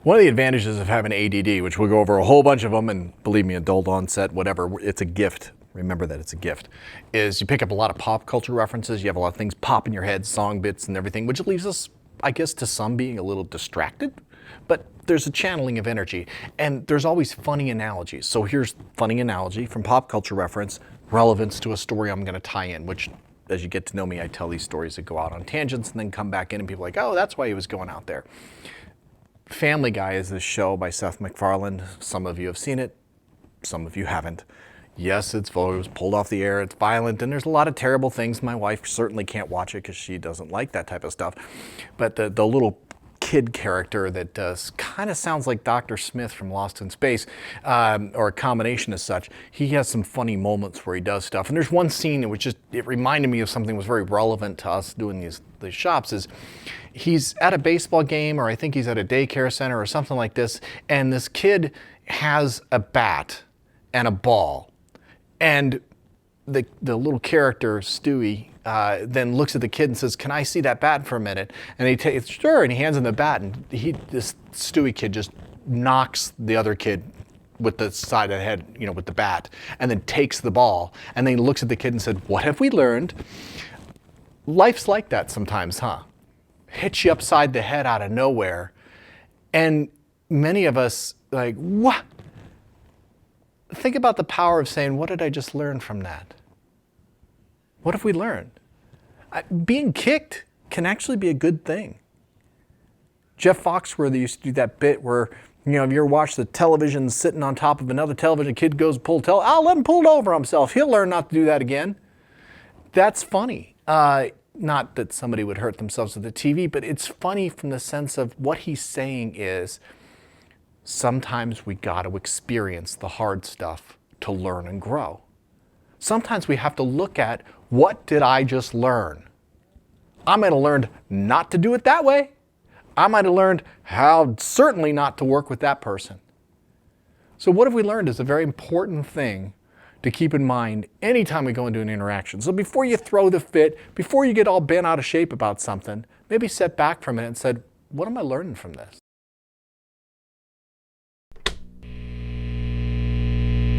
One of the advantages of having ADD, which we'll go over a whole bunch of them, and believe me, adult onset, whatever, it's a gift. Remember that it's a gift, is you pick up a lot of pop culture references. You have a lot of things pop in your head, song bits and everything, which leaves us, I guess, to some being a little distracted. But there's a channeling of energy, and there's always funny analogies. So here's funny analogy from pop culture reference, relevance to a story I'm going to tie in, which as you get to know me, I tell these stories that go out on tangents and then come back in and people are like, oh, that's why he was going out there. Family Guy is this show by Seth MacFarlane. Some of you have seen it, some of you haven't. Yes, it was pulled off the air, it's violent, and there's a lot of terrible things. My wife certainly can't watch it because she doesn't like that type of stuff. But the little kid character that kind of sounds like Dr. Smith from Lost in Space, or a combination as such, he has some funny moments where he does stuff. And there's one scene in which it reminded me of something that was very relevant to us doing these shops, is he's at a baseball game, or I think he's at a daycare center or something like this, and this kid has a bat and a ball. And the little character, Stewie, then looks at the kid and says, can I see that bat for a minute? And he takes, sure, and he hands him the bat, and this Stewie kid just knocks the other kid with the side of the head, with the bat, and then takes the ball, and then he looks at the kid and said, what have we learned? Life's like that sometimes, huh? Hits you upside the head out of nowhere, and many of us, like, what? Think about the power of saying, what did I just learn from that? What have we learned? Being kicked can actually be a good thing. Jeff Foxworthy used to do that bit where, if you ever watch the television sitting on top of another television, a kid goes pull, I'll let him pull it over himself. He'll learn not to do that again. That's funny. Not that somebody would hurt themselves with the TV, but it's funny from the sense of what he's saying is, sometimes we got to experience the hard stuff to learn and grow. Sometimes we have to look at, what did I just learn? I might have learned not to do it that way. I might have learned how certainly not to work with that person. So what have we learned is a very important thing to keep in mind anytime we go into an interaction. So before you throw the fit, before you get all bent out of shape about something, maybe step back from it and said, what am I learning from this?